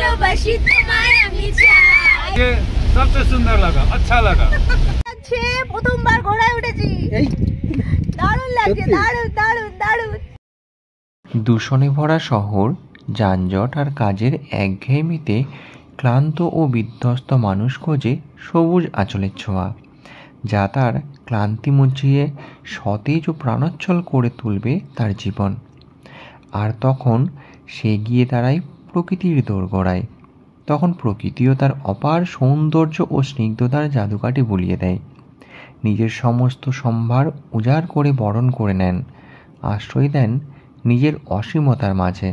ভালোবাসি তোমায় আমি চাই। ये सबसे सुंदर लगा, अच्छा लगा। আছে প্রথমবার ঘোড়ায় উঠেছি, দারুণ লাগছে, দারুণ দারুণ দারুণ। দূষণে ভরা শহর, যানজট আর কাজের একঘেয়েমিতে ক্লান্ত ও বিধ্বস্ত মানুষ খোঁজে সবুজ আঁচলের ছোঁয়া, যা তার ক্লান্তি মুছিয়ে সতেজ ও প্রাণোচ্ছল করে তুলবে তার জীবন। আর তখন সে গিয়ে দাঁড়ায় প্রকৃতির দোরগোড়ায়। তখন প্রকৃতিও তার অপার সৌন্দর্য ও স্নিগ্ধতার জাদুকাঠি বুলিয়ে দেয়। নিজের সমস্ত সম্ভার উজাড় করে বরণ করে নেন, আশ্রয় দেন নিজের অসীমতার মাঝে।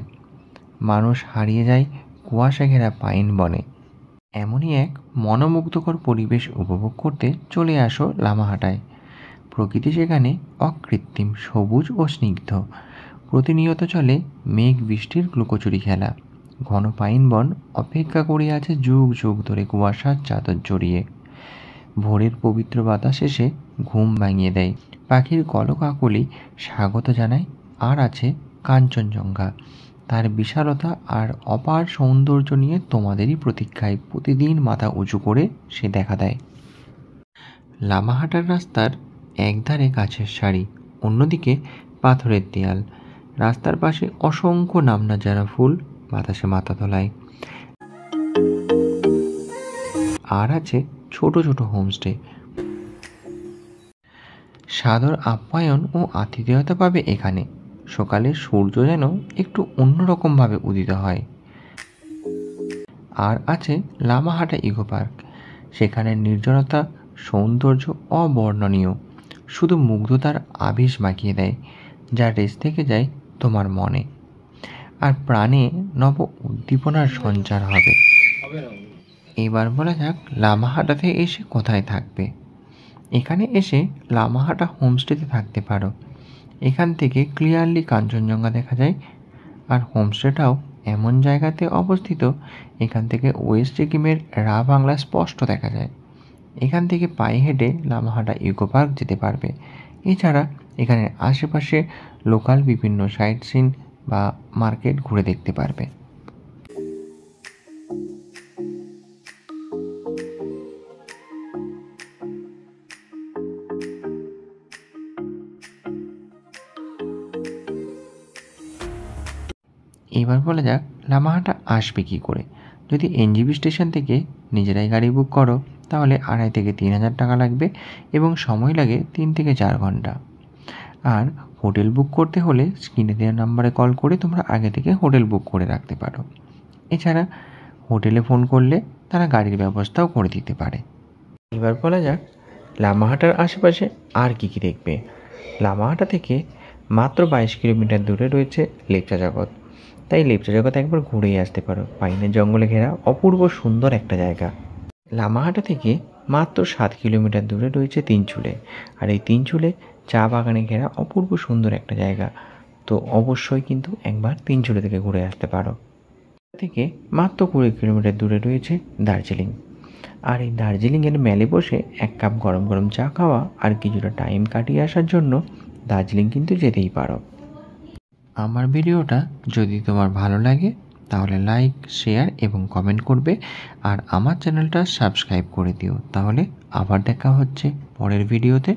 মানুষ হারিয়ে যায় কুয়াশা ঘেরা পাইন বনে। এমনই এক মনোমুগ্ধকর পরিবেশ উপভোগ করতে চলে আসো লামাহাটায়। প্রকৃতি সেখানে অকৃত্রিম, সবুজ ও স্নিগ্ধ। প্রতিনিয়ত চলে মেঘ বৃষ্টির লুকোচুরি খেলা। ঘন পাইন বন অপেক্ষা করে আছে যুগ যুগ ধরে কুয়াশার চাদর জড়িয়ে। ভোরের পবিত্র বাতাস এসে ঘুম ভাঙিয়ে দেয়, পাখির কলকাকলি স্বাগত জানায়। আর আছে কাঞ্চনজঙ্ঘা, তার বিশালতা আর অপার সৌন্দর্য নিয়ে তোমাদেরই প্রতীক্ষায় প্রতিদিন মাথা উঁচু করে সে দেখা দেয়। লামাহাটার রাস্তার একধারে গাছের সারি, অন্যদিকে পাথরের দেয়াল। রাস্তার পাশে অসংখ্য নামনা যারা ফুল বাতাসে মাথা তোলায়। আর আছে ছোট ছোট হোমস্টে। সাদর আপ্যায়ন ও আতিথেয়তা পাবে এখানে। সকালে সূর্য যেন একটু অন্যরকমভাবে উদিত হয়। আর আছে লামাহাটা ইকো পার্ক, সেখানে নির্জনতা সৌন্দর্য অবর্ণনীয়, শুধু মুগ্ধতার আবেশ মাখিয়ে দেয়, যা রেস থেকে যায় তোমার মনে, আর প্রাণে নব উদ্দীপনার সঞ্চার হবে। এবার বলা যাক লামাহাটাতে এসে কোথায় থাকবে। এখানে এসে লামাহাটা হোমস্টেতে থাকতে পারো। এখান থেকে ক্লিয়ারলি কাঞ্চনজঙ্ঘা দেখা যায়। আর হোমস্টেটাও এমন জায়গাতে অবস্থিত, এখান থেকে ওয়েস্ট সিকিমের রা বাংলা স্পষ্ট দেখা যায়। এখান থেকে পায়ে হেঁটে লামাহাটা ইকো পার্ক যেতে পারবে। এছাড়া এখানের আশেপাশে লোকাল বিভিন্ন সাইট সিন বা মার্কেট ঘুরে দেখতে পারবে। এবার বলা যাক লামাহাটা আসবে কী করে। যদি এনজিবি স্টেশন থেকে নিজেরাই গাড়ি বুক করো তাহলে 2,500 থেকে 3,000 টাকা লাগবে এবং সময় লাগে 3 থেকে 4 ঘন্টা। আর হোটেল বুক করতে হলে স্ক্রিনে দেওয়া নাম্বারে কল করে তোমরা আগে থেকে হোটেল বুক করে রাখতে পারো। এছাড়া হোটেলে ফোন করলে তারা গাড়ির ব্যবস্থাও করে দিতে পারে। এবার বলা যাক লামাহাটার আশেপাশে আর কী কী দেখবে। লামাহাটা থেকে মাত্র 22 কিলোমিটার দূরে রয়েছে লেপচা জগৎ। তাই লেপচা জগৎ একবার ঘুরেই আসতে পারো। পাইনের জঙ্গলে ঘেরা অপূর্ব সুন্দর একটা জায়গা। লামাহাটা থেকে মাত্র 7 কিলোমিটার দূরে রয়েছে তিনচুলে। আর এই তিনচুলে চা বাগানে ঘেরা অপূর্ব সুন্দর একটা জায়গা। তো অবশ্যই কিন্তু একবার তিনচুলে থেকে ঘুরে আসতে পারো। থেকে মাত্র 20 কিলোমিটার দূরে রয়েছে দার্জিলিং। আর এই দার্জিলিংয়ের মেলে বসে 1 কাপ গরম গরম চা খাওয়া আর কিছুটা টাইম কাটিয়ে আসার জন্য দার্জিলিং কিন্তু যেতেই পারো। আমার ভিডিওটা যদি তোমার ভালো লাগে তাহলে লাইক, শেয়ার এবং কমেন্ট করবে। আর আমার চ্যানেলটা সাবস্ক্রাইব করে দিও। তাহলে আবার দেখা হচ্ছে পরের ভিডিওতে।